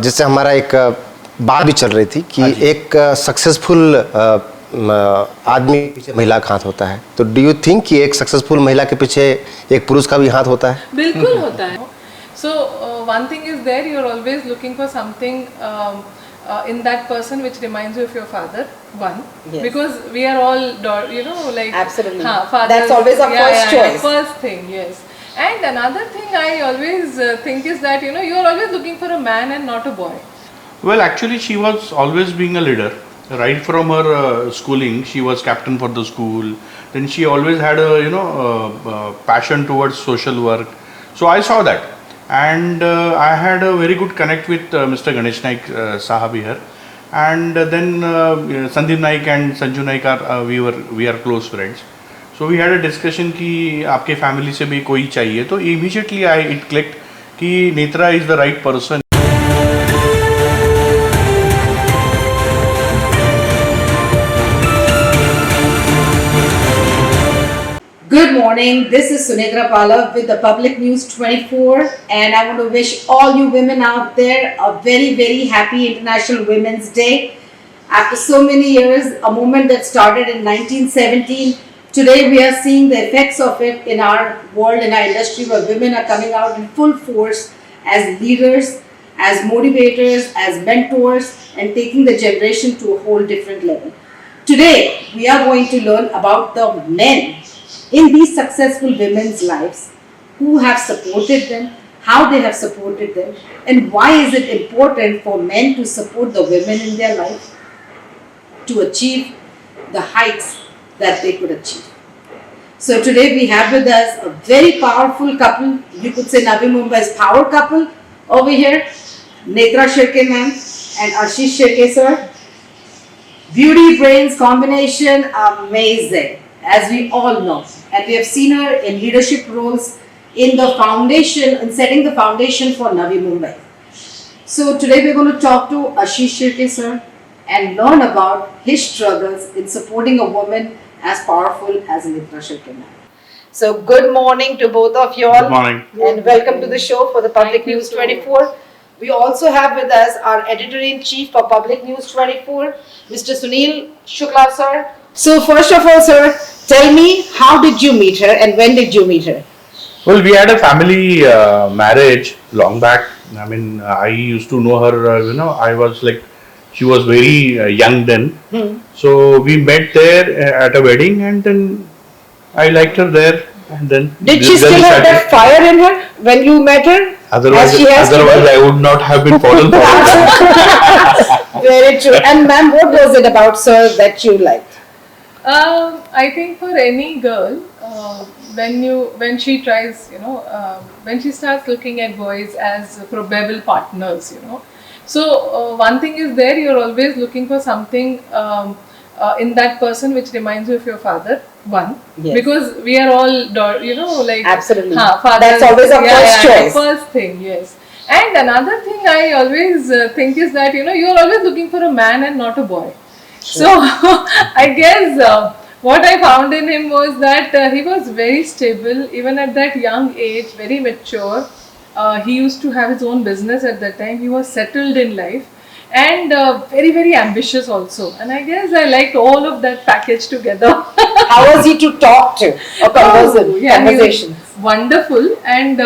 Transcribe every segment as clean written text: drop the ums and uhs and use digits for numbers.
जिससे हमारा एक बात भी चल रही थी कि एक सक्सेसफुल आदमी के पीछे महिला का हाथ होता है, तो डू यू थिंक कि एक सक्सेसफुल महिला के पीछे एक पुरुष का भी हाथ होता है? बिल्कुल होता है. So one thing is there, you are always looking for something in that person which reminds you of your father. One, yes. Because we are all, like absolutely. Fathers, that's always our first choice. First thing, yes. And another thing I always think is that you are always looking for a man and not a boy. Well, actually, she was always being a leader. Right from her schooling, she was captain for the school. Then she always had a passion towards social work. So I saw that, and I had a very good connect with Mr. Ganesh Naik Sahab here, and then Sandeep Naik and Sanju Naik we are close friends. So we had a discussion कि आपके family से भी कोई चाहिए, तो immediately it clicked कि Netra is the right person. Good morning, this is Sunetra Pala with the Public News 24, and I want to wish all you women out there a very, very happy International Women's Day. After so many years, a movement that started in 1917, today we are seeing the effects of it in our world, in our industry, where women are coming out in full force as leaders, as motivators, as mentors, and taking the generation to a whole different level. Today, we are going to learn about the men in these successful women's lives, who have supported them, how they have supported them, and why is it important for men to support the women in their life to achieve the heights that they could achieve. So today we have with us a very powerful couple, you could say Navi Mumbai's power couple over here, Netra Shirke ma'am and Aashish Shirke sir. Beauty brains combination, amazing, as we all know. And we have seen her in leadership roles in the foundation and setting the foundation for Navi Mumbai. So today we're going to talk to Aashish Shirke sir and learn about his struggles in supporting a woman as powerful as Netra Shirke ma'am. So good morning to both of you all. Good morning. And welcome to the show for the Public News 24. We also have with us our Editor-in-Chief for Public News 24, Mr. Sunil Shukla sir. So first of all sir, tell me, how did you meet her and when did you meet her? Well, we had a family marriage long back. I mean, I used to know her, I was like, she was very young then. So we met there at a wedding, and then I liked her there. And then did she still have that fire in her when you met her? Otherwise I would not have been fallen for her. Very true. And ma'am, what was it about sir that you liked? I think for any girl, when she tries, when she starts looking at boys as probable partners, So one thing is there, you're always looking for something in that person which reminds you of your father. One, yes. Because we are all, like absolutely. Fathers, that's always our first choice. First thing, yes. And another thing I always think is that you're always looking for a man and not a boy. Sure. So I guess what I found in him was that he was very stable, even at that young age, very mature. He used to have his own business at that time. He was settled in life and very, very ambitious also. And I guess I liked all of that package together. How was he to talk to or conversations? Wonderful. And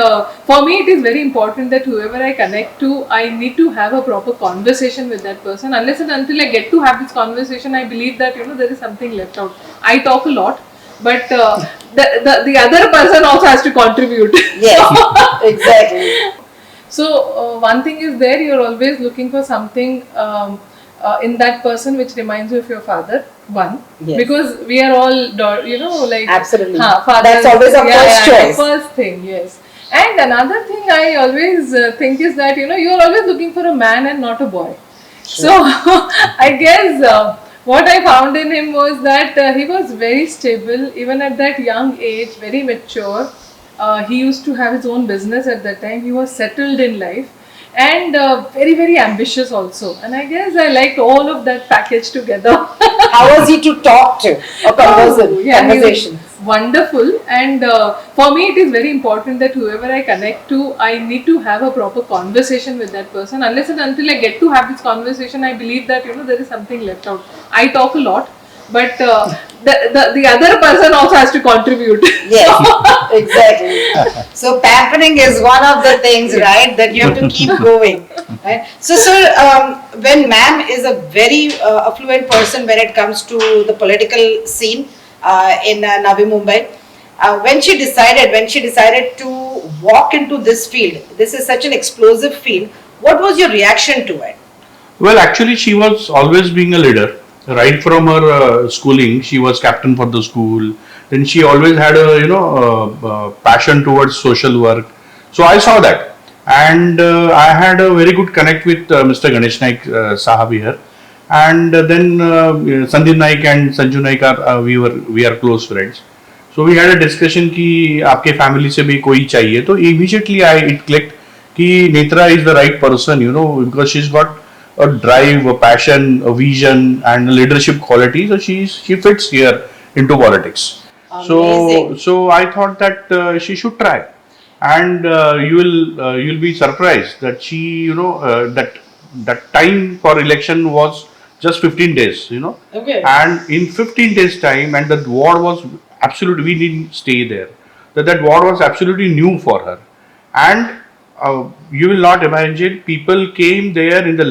for me, it is very important that whoever I connect to, I need to have a proper conversation with that person. Unless and until I get to have this conversation, I believe that there is something left out. I talk a lot, but the other person also has to contribute. Yes, exactly. So one thing is there, you're always looking for something in that person which reminds you of your father. One, yes. Because we are all, like absolutely. Fathers, that's always our first choice. First thing, yes. And another thing I always think is that you're always looking for a man and not a boy. Sure. So I guess what I found in him was that he was very stable, even at that young age, very mature. He used to have his own business at that time. He was settled in life and very, very ambitious also. And I guess I liked all of that package together. How was he to talk to or conversations? wonderful, and for me it is very important that whoever I connect to, I need to have a proper conversation with that person. Unless and until I get to have this conversation, I believe that there is something left out. I talk a lot, but the other person also has to contribute. Yes, exactly. So pampering is one of the things, right, that you have to keep going. Right? So, sir, when ma'am is a very affluent person when it comes to the political scene in Navi Mumbai, when she decided to walk into this field, this is such an explosive field. What was your reaction to it? Well, actually, she was always being a leader. Right from her schooling, she was captain for the school. Then she always had a passion towards social work. So I saw that, and I had a very good connect with Mr. Ganesh Naik Sahab here, and then Sandeep Naik and Sanju Naik are we are close friends. So we had a discussion कि आपके family से भी कोई चाहिए, तो immediately it clicked कि Netra is the right person, because she's got a drive, a passion, a vision, and a leadership quality. So she fits here into politics. Amazing. So I thought that she should try, and you'll be surprised that she that time for election was just 15 days. Okay. And in 15 days time, and that ward was absolutely, we didn't stay there. That ward was absolutely new for her, and you will not imagine, people came there in the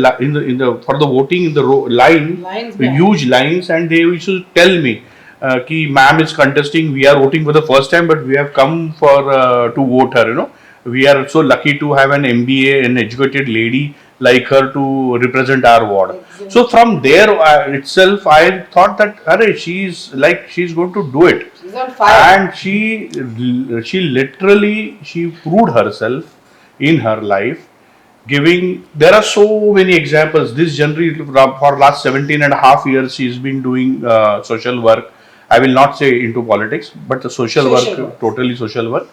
for the voting in the Lines, huge lines, and they used to tell me ki ma'am is contesting, we are voting for the first time, but we have come for to vote her. We are so lucky to have an MBA, an educated lady like her to represent our ward. Exactly. So from there itself, I thought that she's going to do it. She's on fire. And she literally proved herself in her life, there are so many examples. This generally for last 17 and a half years she's been doing social work. I will not say into politics, but the social work, totally social work,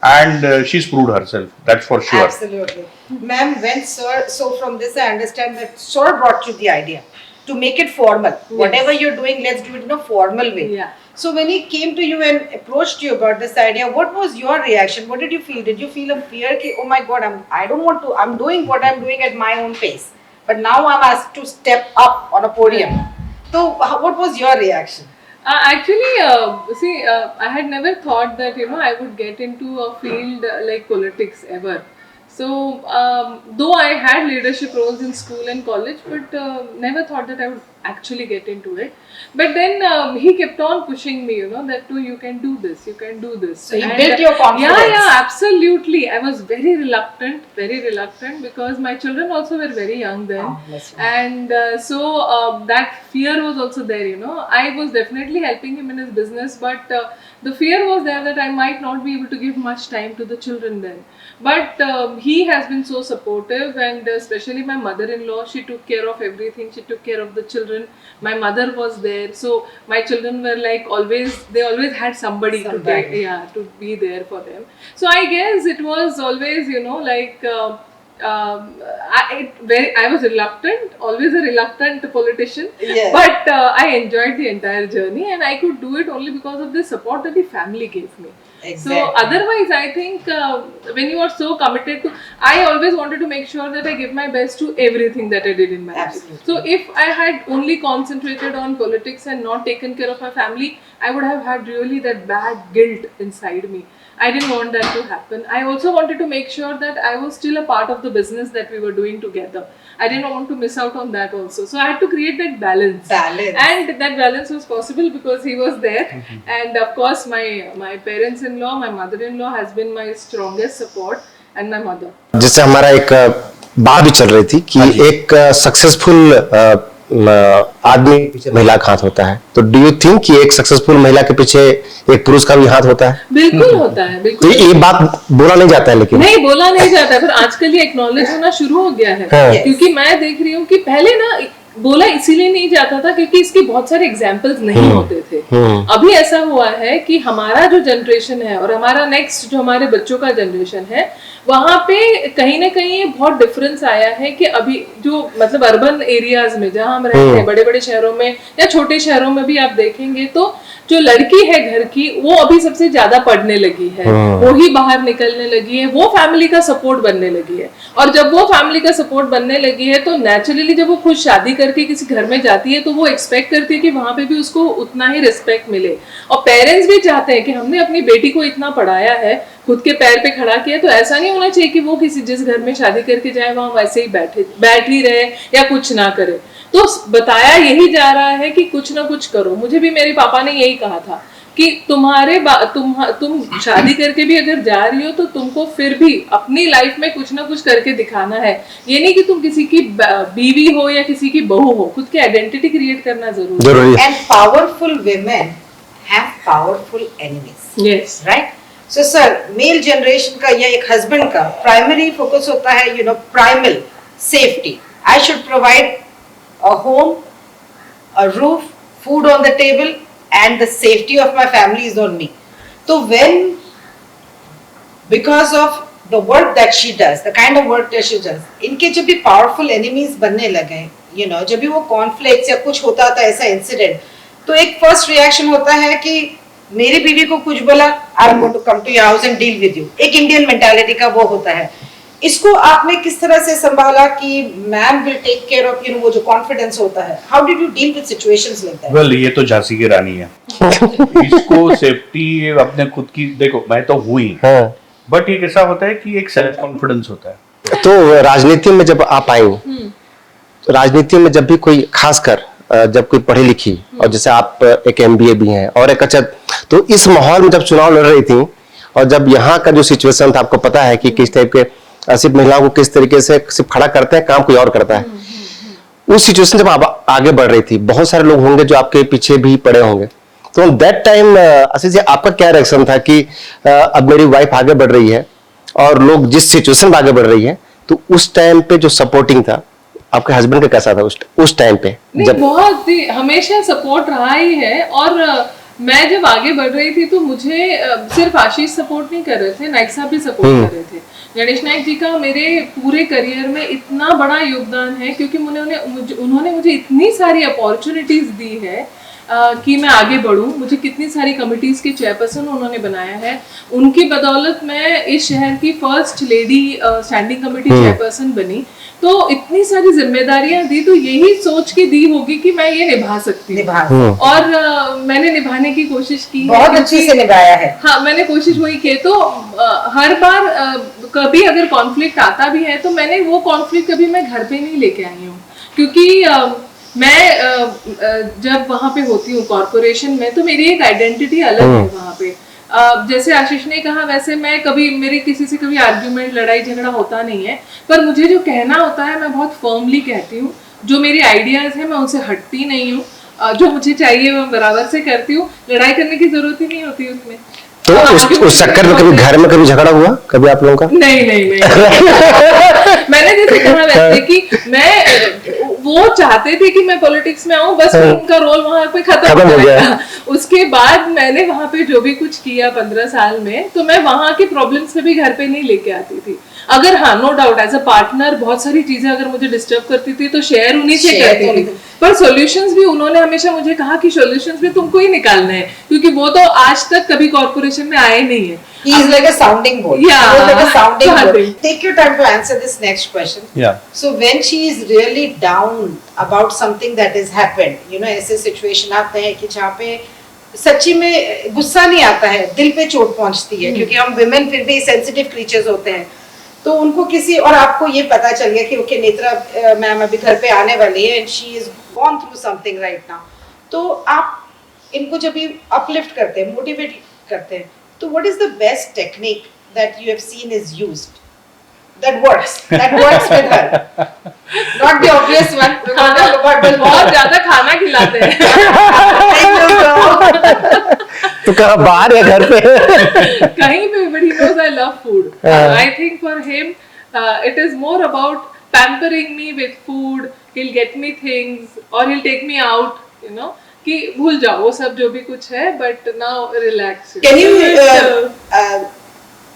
and she's proved herself, that's for sure. Absolutely. Ma'am, when sir, so from this I understand that sir brought you the idea to make it formal. Yes. Whatever you're doing, let's do it in a formal way. Yeah. So when he came to you and approached you about this idea, what was your reaction? What did you feel? Did you feel a fear? Ki, oh my God, I'm doing what I'm doing at my own pace, but now I'm asked to step up on a podium. So what was your reaction? Actually, I had never thought that I would get into a field like politics ever. So though I had leadership roles in school and college, but never thought that I would actually get into it. But then he kept on pushing me, that too, you can do this, you can do this. So he built your confidence. Yeah, absolutely. I was very reluctant because my children also were very young then. And so that fear was also there, I was definitely helping him in his business, but the fear was there that I might not be able to give much time to the children then. But he has been so supportive, and especially my mother-in-law, she took care of everything. She took care of the children. My mother was there, so my children were like they always had somebody. To be there for them. So I guess it was always, I was reluctant, always a reluctant politician. Yes. But I enjoyed the entire journey, and I could do it only because of the support that the family gave me. Exactly. So otherwise, I think when you are so committed to, I always wanted to make sure that I give my best to everything that I did in my life. So if I had only concentrated on politics and not taken care of my family, I would have had really that bad guilt inside me. I didn't want that to happen. I also wanted to make sure that I was still a part of the business that we were doing together. I didn't want to miss out on that also. So I had to create that balance. And that balance was possible because he was there. Mm-hmm. And of course, my parents-in-law, my mother-in-law has been my strongest support, and my mother. जैसे हमारा एक बात भी चल रही थी कि एक सक्सेसफुल आदमी के पीछे महिला का हाथ होता है, तो डू यू थिंक कि एक सक्सेसफुल महिला के पीछे एक पुरुष का भी हाथ होता है? बिल्कुल होता है, बिल्कुल। तो ये बात बोला नहीं जाता है, लेकिन नहीं बोला नहीं जाता है, पर आजकल ये एक्नॉलेज होना शुरू हो गया है। क्योंकि मैं देख रही हूँ कि पहले ना बोला इसीलिए नहीं जाता था क्योंकि इसके बहुत सारे एग्जाम्पल्स नहीं होते थे। अभी ऐसा हुआ है कि हमारा जो जनरेशन है और हमारा नेक्स्ट जो हमारे बच्चों का जनरेशन है, वहां पे कहीं ना कहीं बहुत डिफरेंस आया है कि अभी जो मतलब अर्बन एरियाज में जहां हम रहते हैं, बड़े बड़े शहरों में या छोटे शहरों में भी आप देखेंगे तो जो लड़की है घर की वो अभी सबसे ज्यादा पढ़ने लगी है, वो ही बाहर निकलने लगी है, वो फैमिली का सपोर्ट बनने लगी है। और जब वो फैमिली का सपोर्ट बनने लगी है तो नेचुरली जब वो खुद शादी करके किसी घर में जाती है तो वो एक्सपेक्ट करती है कि वहां पे भी उसको उतना ही रिस्पेक्ट मिले। और पेरेंट्स भी चाहते हैं कि हमने अपनी बेटी को इतना पढ़ाया है, खुद के पैर पे खड़ा किया, तो ऐसा नहीं होना चाहिए कि वो किसी जिस घर में शादी करके जाए वहां वैसे ही बैठ ही रहे या कुछ ना करे। तो बताया यही जा रहा है कि कुछ ना कुछ करो। मुझे भी मेरे पापा ने यही कहा था कि तुम शादी करके भी अगर जा रही हो तो तुमको फिर भी अपनी लाइफ में कुछ ना कुछ करके दिखाना है। ये नहीं कि तुम किसी की बीवी हो या किसी की बहू हो, खुद की आइडेंटिटी क्रिएट करना जरूरी है। And powerful women have powerful enemies. Yes. Right? So sir, male generation का या एक हस्बैंड का प्राइमरी फोकस होता है primal safety. I should provide a home, a roof, food on the table, and the safety of my family is on me. So when, because of the work that she does, the kind of work that she does, इनके जब भी powerful enemies बनने लगे, जब भी वो conflicts या कुछ होता था ऐसा इंसिडेंट, तो एक फर्स्ट रिएक्शन होता है कि मेरी बीवी को कुछ बोला, I am going to come to your house and deal with you. एक इंडियन मेंटालिटी का वो होता है। इसको आपने किस तरह से संभाला कि ma'am will take care of वो जो कॉन्फिडेंस होता है? How did you deal with situations like that? Well, ये तो झांसी की रानी है। इसको सेफ्टी अपने खुद की, देखो मैं तो हुई, बट ये कैसा होता है कि एक सेल्फ कॉन्फिडेंस होता है। तो राजनीति में जब आप आई, तो राजनीति में जब भी कोई खासकर जब कोई पढ़ी लिखी, और जैसे आप एक MBA भी हैं और एक अच्छा, तो इस माहौल में जब चुनाव लड़ रही थी और जब यहाँ का जो सिचुएशन था, आपको पता है कि किस टाइप के सिर्फ महिलाओं को किस तरीके से सिर्फ खड़ा करते हैं, काम कोई और करता है। उस सिचुएशन जब आप आगे बढ़ रही थी, बहुत सारे लोग होंगे जो आपके पीछे भी पड़े होंगे, तो दैट टाइम आशीष जी आपका क्या रिएक्शन था कि अब मेरी वाइफ आगे बढ़ रही है और लोग जिस सिचुएशन में आगे बढ़ रही है, तो उस टाइम पे जो सपोर्टिंग था आपके हस्बैंड का कैसा था उस टाइम पे? जब बहुत ही हमेशा सपोर्ट रहा ही है। और मैं जब आगे बढ़ रही थी तो मुझे सिर्फ आशीष सपोर्ट नहीं कर रहे थे, नाइक साहब भी सपोर्ट कर रहे थे। गणेश नाइक जी का मेरे पूरे करियर में इतना बड़ा योगदान है, क्योंकि उन्होंने मुझे इतनी सारी अपॉर्चुनिटीज दी है कि मैं आगे बढ़ूं। मुझे कितनी सारी कमिटीज के चेयरपर्सन उन्होंने बनाया है। उनकी बदौलत मैं इस शहर की first lady standing committee chairperson बनी। तो इतनी सारी जिम्मेदारियां दी, तो यही सोच के दी होगी कि मैं ये निभा सकती हूँ। और मैंने निभाने की कोशिश की, बहुत अच्छे से निभाया है। हाँ, मैंने कोशिश वही की। तो हर बार कभी अगर कॉन्फ्लिक्ट आता भी है तो मैंने वो कॉन्फ्लिक्ट कभी मैं घर पे नहीं लेके आई हूँ, क्योंकि मैं जब वहाँ पे होती हूँ कॉर्पोरेशन में, तो मेरी एक आइडेंटिटी अलग है वहाँ पे। जैसे आशीष ने कहा, वैसे मैं कभी मेरी किसी से कभी आर्ग्यूमेंट, लड़ाई झगड़ा होता नहीं है, पर मुझे जो कहना होता है मैं बहुत फर्मली कहती हूँ। जो मेरी आइडियाज है मैं उनसे हटती नहीं हूँ, जो मुझे चाहिए मैं बराबर से करती हूँ। लड़ाई करने की जरूरत ही नहीं होती उसमें। तो उस चक्कर में कभी घर में कभी झगड़ा हुआ कभी आप लोगों का? नहीं। मैंने जैसे कहा वैसे कि वो चाहते थे कि मैं पॉलिटिक्स में आऊं, बस उनका रोल वहां पे खत्म हो गया। उसके बाद मैंने वहां पे जो भी कुछ किया 15 साल में, तो मैं वहां के प्रॉब्लम्स में भी घर पे नहीं लेके आती थी। अगर हाँ, no doubt as a partner बहुत सारी चीजें अगर मुझे डिस्टर्ब करती थी तो शेयर उन्हीं से करती थी, पर सॉल्यूशंस भी उन्होंने हमेशा मुझे कहा कि सॉल्यूशंस भी तुमको ही निकालने हैं, क्योंकि वो तो आज तक कभी कॉर्पोरेशन में आए नहीं है। He is like a sounding board. Yeah. He is like a sounding board. Take your time to answer this next question. Yeah. So when she is really down about something that has happened, ऐसे situation आते हैं कि जहाँ पे सच्ची में गुस्सा नहीं आता है, दिल पे चोट पहुंचती है, क्योंकि हम विमेन फिर भी सेंसिटिव क्रीचर्स होते हैं। तो उनको किसी, और आपको ये पता चल गया कि ओके नेत्रा मैम अभी घर पे आने वाली है and she is gone through something right now, तो आप इनको जब भी अपलिफ्ट करते हैं, मोटिवेट करते हैं, तो what is the best technique that you have seen is used that works with her? Not the obvious one, but बहुत ज्यादा खाना खिलाते हैं। तो कहाँ, बाहर या घर पे? कहीं पे, but he knows I love food. I think for him it is more about pampering me with food. He'll get me things or he'll take me out, कि भूल जाओ वो सब जो भी कुछ है, but now relax. Can you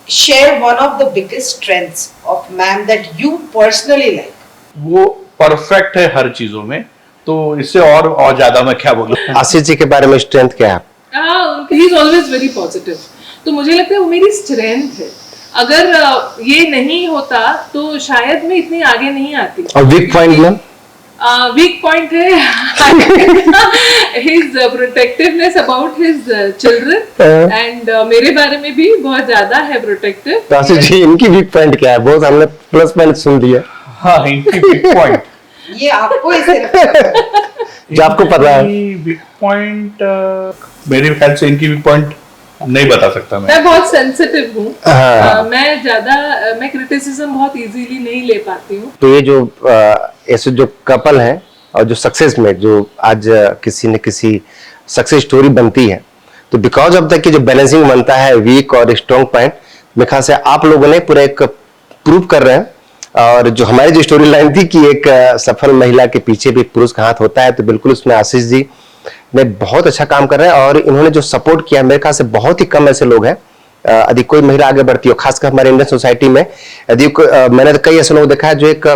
share one of the biggest strengths of ma'am that you personally like? वो परफेक्ट है हर चीजों में, तो इससे और ज्यादा मैं क्या बोलूं। आशीष जी के बारे में स्ट्रेंथ क्या है? He is always very positive, तो मुझे लगता है वो मेरी स्ट्रेंथ है। अगर ये नहीं होता तो शायद मैं इतनी आगे नहीं आती। और वीक पॉइंट में? वीक पॉइंट है his protectiveness about his children and मेरे बारे में भी बहुत ज्यादा है प्रोटेक्टिव। तो आशीष जी, इनकी वीक पॉइंट क्या है? बहुत हमने प्लस पॉइंट सुन लिया। हाँ, इनकी वीक पॉइंट ये आपको ही सिर्फ जो आपको पता है। वीक पॉइंट मेरे ख्याल से इनकी वीक पॉइंट नहीं बता सकता मैं बहुत सेंसिटिव हूँ। हाँ। मैं क्रिटिसिज्म बहुत इजीली नहीं ले पाती हूँ। तो ये जो ऐसे जो कपल हैं और जो सक्सेस में जो आज किसी न किसी सक्सेस स्टोरी बनती है, तो बिकॉज ऑफ द कि जो बैलेंसिंग बनता है वीक और स्ट्रॉन्ग पॉइंट, मेरे ख्याल से आप लोगों ने पूरा एक प्रूव कर रहे हैं। और जो हमारी जो स्टोरी लाइन थी कि एक सफल महिला के पीछे भी एक पुरुष का हाथ होता है, तो बिल्कुल उसमें आशीष जी ने बहुत अच्छा काम कर रहे हैं। और इन्होंने जो सपोर्ट किया, मेरे ख्याल से बहुत ही कम ऐसे लोग हैं, यदि कोई महिला आगे बढ़ती हो, खासकर हमारे इंडियन सोसाइटी में, यदि मैंने तो कई ऐसे लोग देखा है जो एक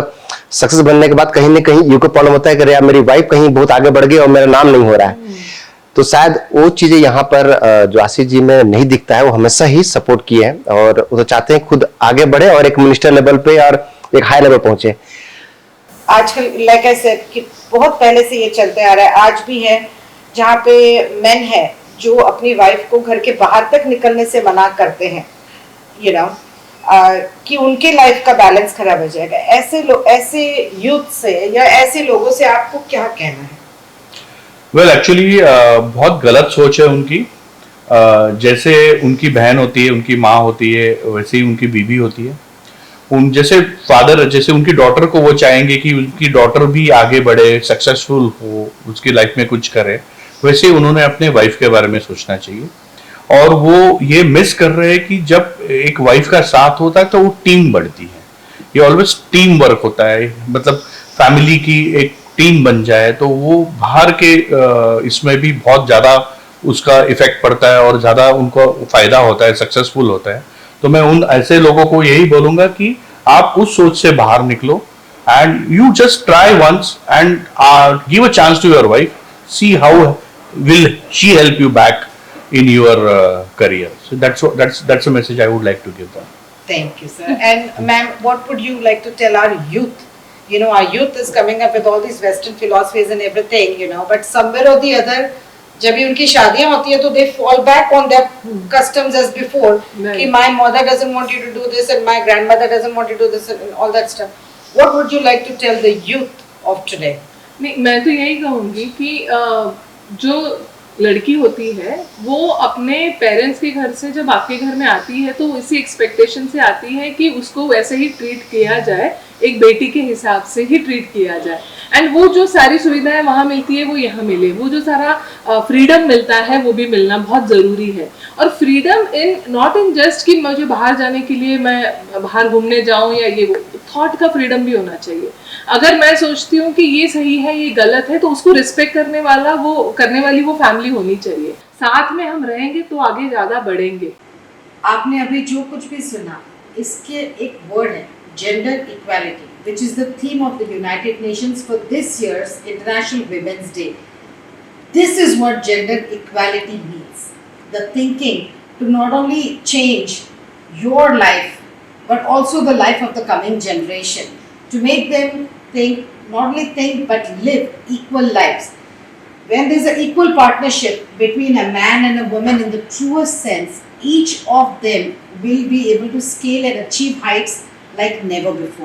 सक्सेस बनने के बाद कहीं ना कहीं ये प्रॉब्लम होता है कि यार मेरी वाइफ कहीं बहुत आगे बढ़ गई और मेरा नाम नहीं हो रहा है। तो शायद वो चीजें यहाँ पर जो आशीष जी में नहीं दिखता है, वो हमेशा ही सपोर्ट किए हैं और वो तो चाहते हैं खुद आगे बढ़े और एक मिनिस्टर लेवल पे और एक हाई लेवल पहुंचे। आजकल लाइक आई सेड कि बहुत पहले से ये चलते आ रहा है, आज भी है, जहाँ पे मेन है जो अपनी वाइफ को घर के बाहर तक निकलने से मना करते हैं, यू नो, कि उनके लाइफ का बैलेंस खराब हो जाएगा। ऐसे यूथ से या ऐसे लोगों से आपको क्या कहना है? वेल एक्चुअली बहुत गलत सोच है उनकी। जैसे उनकी बहन होती है, उनकी माँ होती है, वैसे ही उनकी बीवी होती है। जैसे फादर, जैसे उनकी डॉटर को वो चाहेंगे कि उनकी डॉटर भी आगे बढ़े, सक्सेसफुल हो, उसकी लाइफ में कुछ करे, वैसे ही उन्होंने अपने वाइफ के बारे में सोचना चाहिए। और वो ये मिस कर रहे हैं कि जब एक वाइफ का साथ होता है तो वो टीम बढ़ती है। ये ऑलवेज टीम वर्क होता है, मतलब फैमिली की एक टीम बन जाए तो वो बाहर के इसमें भी बहुत ज़्यादा उसका इफेक्ट पड़ता है और ज़्यादा उनको फायदा होता है, सक्सेसफुल होता है। तो मैं उन ऐसे लोगों को यही बोलूंगा कि आप उस सोच से बाहर निकलो and you just try once and give a chance to your wife, see how will she help you back in your career. So that's a message I would like to give them. Thank you, sir. And ma'am, what would you like to tell our youth? You know, our youth is coming up with all these Western philosophies and everything, you know, but somewhere or the other, जब भी उनकी शादियां होती है तो they fall back on their customs as before. कि my mother doesn't want you to do this and my grandmother doesn't want you to do this and all that stuff. What would you like to tell the youth of today? नहीं, मैं तो यही कहूँगी कि जो लड़की होती है वो अपने पेरेंट्स के घर से जब आपके घर में आती है तो इसी एक्सपेक्टेशन से आती है कि उसको वैसे ही ट्रीट किया जाए, एक बेटी के हिसाब से ही ट्रीट किया जाए। एंड वो जो सारी सुविधाएं वहाँ मिलती है वो यहाँ मिले, वो जो सारा फ्रीडम मिलता है वो भी मिलना बहुत ज़रूरी है। और freedom in not in just कि मुझे बाहर जाने के लिए मैं बाहर घूमने जाऊँ या ये, थॉट का फ्रीडम भी होना चाहिए। अगर मैं सोचती हूँ कि ये सही है ये गलत है तो उसको रिस्पेक्ट करने वाली वो फैमिली होनी चाहिए। साथ में हम रहेंगे तो आगे ज़्यादा बढ़ेंगे। आपने अभी जो कुछ भी सुना, इसके एक वर्ड है gender equality, which is the theme of the United Nations for this year's International Women's Day. This is what gender equality means. The thinking to not only change your life but also the life of the coming generation, to make them think, not only think but live equal lives. When there is an equal partnership between a man and a woman in the truest sense, each of them will be able to scale and achieve heights like never before.